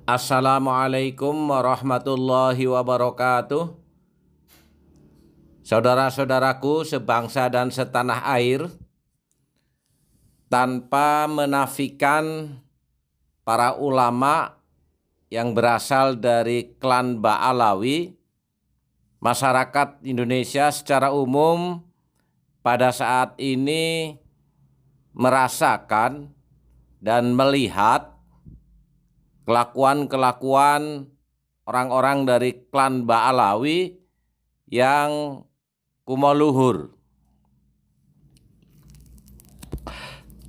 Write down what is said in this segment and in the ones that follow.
Assalamualaikum warahmatullahi wabarakatuh. Saudara-saudaraku sebangsa dan setanah air, tanpa menafikan para ulama yang berasal dari klan Ba'alawi, masyarakat Indonesia secara umum pada saat ini merasakan dan melihat kelakuan-kelakuan orang-orang dari klan Ba'alawi yang kumoluhur,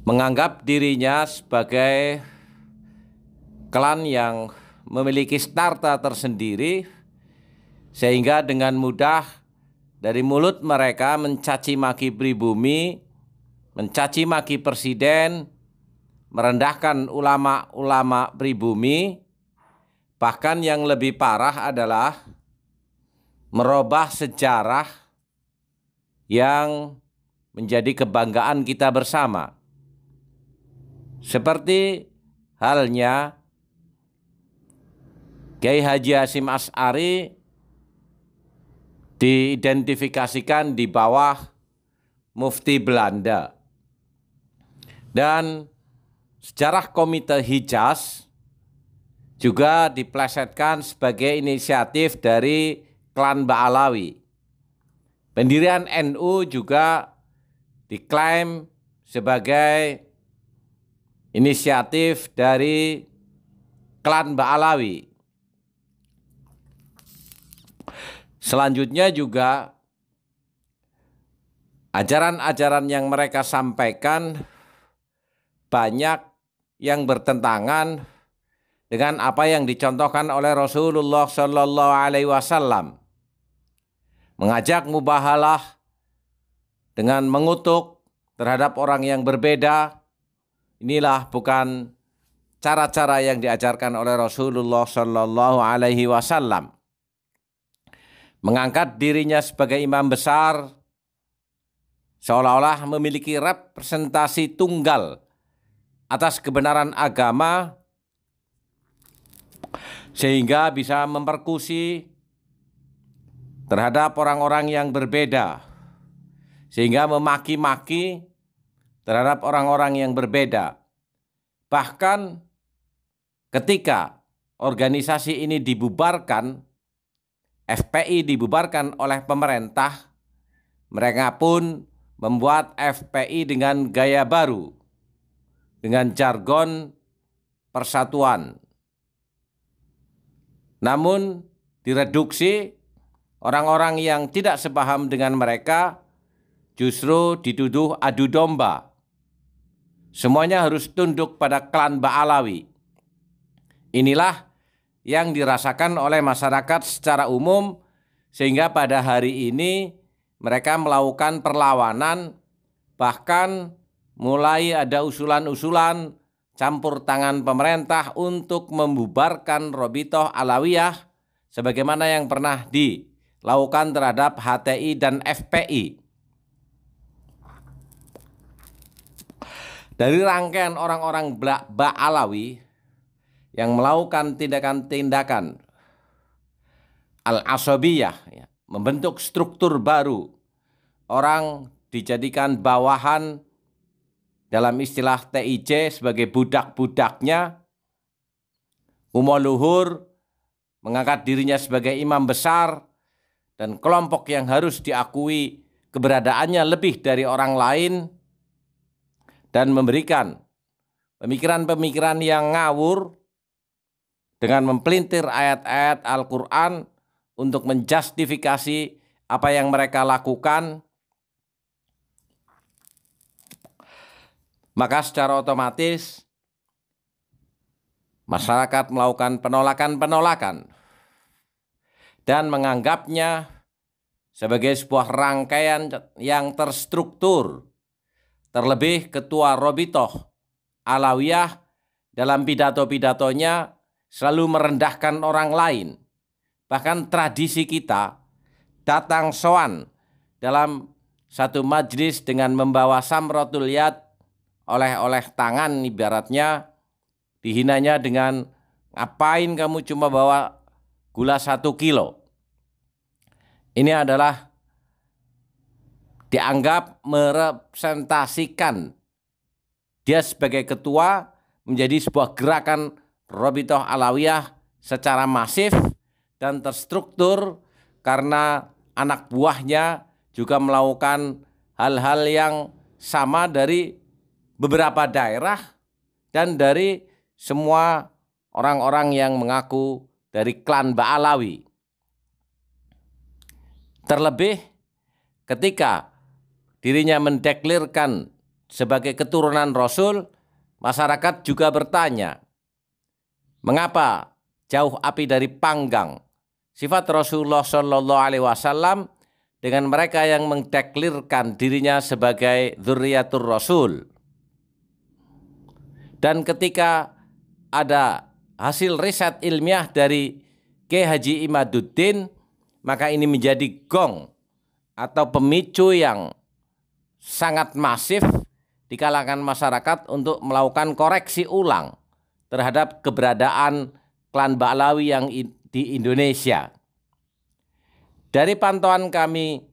menganggap dirinya sebagai klan yang memiliki starta tersendiri, sehingga dengan mudah dari mulut mereka mencaci maki pribumi, mencaci maki presiden, merendahkan ulama-ulama pribumi, bahkan yang lebih parah adalah merubah sejarah yang menjadi kebanggaan kita bersama. Seperti halnya Kiai Haji Hasyim Asy'ari diidentifikasikan di bawah Mufti Belanda. Dan sejarah Komite Hijaz juga diplesetkan sebagai inisiatif dari klan Ba'alawi. Pendirian NU juga diklaim sebagai inisiatif dari klan Ba'alawi. Selanjutnya juga ajaran-ajaran yang mereka sampaikan banyak yang bertentangan dengan apa yang dicontohkan oleh Rasulullah Shallallahu Alaihi Wasallam. Mengajak mubahalah dengan mengutuk terhadap orang yang berbeda, inilah bukan cara-cara yang diajarkan oleh Rasulullah Shallallahu Alaihi Wasallam. Mengangkat dirinya sebagai imam besar, seolah-olah memiliki representasi tunggal atas kebenaran agama, sehingga bisa mempersekusi terhadap orang-orang yang berbeda, sehingga memaki-maki terhadap orang-orang yang berbeda. Bahkan ketika organisasi ini dibubarkan, FPI dibubarkan oleh pemerintah, mereka pun membuat FPI dengan gaya baru, dengan jargon persatuan. Namun direduksi, orang-orang yang tidak sepaham dengan mereka justru dituduh adu domba. Semuanya harus tunduk pada klan Ba'alawi. Inilah yang dirasakan oleh masyarakat secara umum, sehingga pada hari ini mereka melakukan perlawanan, bahkan mulai ada usulan-usulan campur tangan pemerintah untuk membubarkan Robitoh Alawiyah sebagaimana yang pernah dilakukan terhadap HTI dan FPI. Dari rangkaian orang-orang Ba'alawi yang melakukan tindakan-tindakan al-asabiyah, membentuk struktur baru, orang dijadikan bawahan, dalam istilah TIC sebagai budak-budaknya, umoluhur, mengangkat dirinya sebagai imam besar, dan kelompok yang harus diakui keberadaannya lebih dari orang lain, dan memberikan pemikiran-pemikiran yang ngawur dengan mempelintir ayat-ayat Al-Quran untuk menjustifikasi apa yang mereka lakukan. Maka secara otomatis masyarakat melakukan penolakan-penolakan dan menganggapnya sebagai sebuah rangkaian yang terstruktur. Terlebih Ketua Robitoh Alawiyah dalam pidato-pidatonya selalu merendahkan orang lain. Bahkan tradisi kita datang sowan dalam satu majlis dengan membawa samratul yad, oleh-oleh tangan, ibaratnya dihinanya dengan Ngapain kamu cuma bawa gula 1 kilo? Ini adalah dianggap merepresentasikan dia sebagai ketua menjadi sebuah gerakan Rabithah Alawiyah secara masif dan terstruktur karena anak buahnya juga melakukan hal-hal yang sama dari beberapa daerah dan dari semua orang-orang yang mengaku dari klan Ba'alawi. Terlebih ketika dirinya mendeklirkan sebagai keturunan Rasul, masyarakat juga bertanya, mengapa jauh api dari panggang sifat Rasulullah Shallallahu Alaihi Wasallam dengan mereka yang mendeklirkan dirinya sebagai dzurriyyatur Rasul? Dan ketika ada hasil riset ilmiah dari Kiai Haji Imaduddin, maka ini menjadi gong atau pemicu yang sangat masif di kalangan masyarakat untuk melakukan koreksi ulang terhadap keberadaan klan Ba'alawi yang di Indonesia. Dari pantauan kami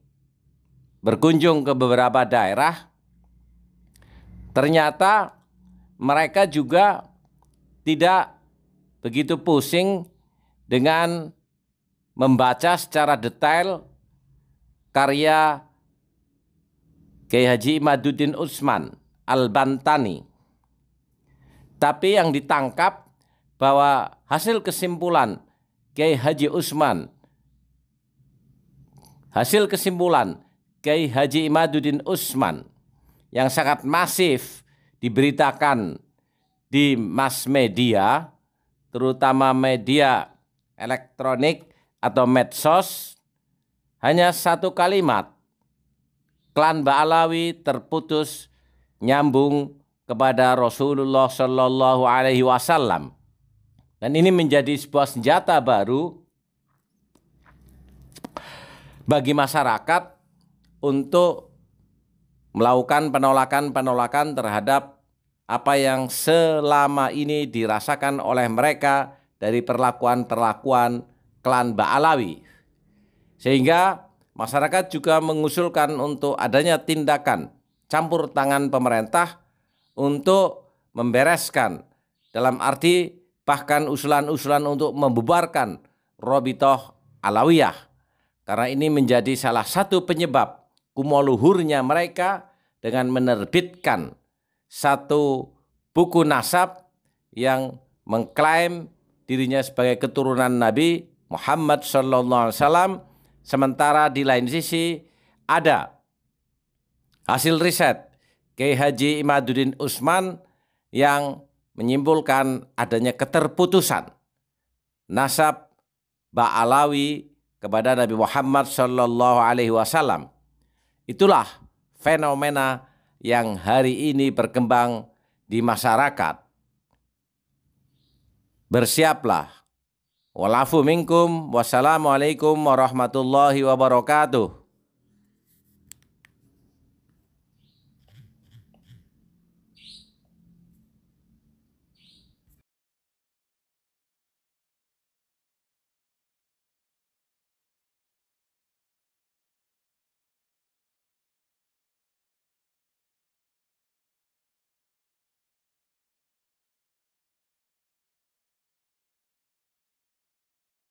berkunjung ke beberapa daerah, ternyata mereka juga tidak begitu pusing dengan membaca secara detail karya Kiai Haji Imaduddin Utsman Al-Bantani. Tapi yang ditangkap bahwa hasil kesimpulan Kiai Haji Imaduddin Utsman yang sangat masif diberitakan di mass media, terutama media elektronik atau medsos, hanya satu kalimat, klan Ba'alawi terputus nyambung kepada Rasulullah Shallallahu Alaihi Wasallam. Dan ini menjadi sebuah senjata baru bagi masyarakat untuk melakukan penolakan terhadap apa yang selama ini dirasakan oleh mereka dari perlakuan klan Ba'alawi. Sehingga masyarakat juga mengusulkan untuk adanya tindakan campur tangan pemerintah untuk membereskan, dalam arti bahkan usulan-usulan untuk membubarkan Rabithah Alawiyah. Karena ini menjadi salah satu penyebab kumoluhurnya mereka dengan menerbitkan satu buku nasab yang mengklaim dirinya sebagai keturunan Nabi Muhammad Sallallahu Alaihi Wasallam, sementara di lain sisi ada hasil riset Kiai Haji Imaduddin Utsman yang menyimpulkan adanya keterputusan nasab Ba'alawi kepada Nabi Muhammad Sallallahu Alaihi Wasallam. Itulah fenomena yang hari ini berkembang di masyarakat. Bersiaplah. Walafu minkum. Wassalamualaikum warahmatullahi wabarakatuh.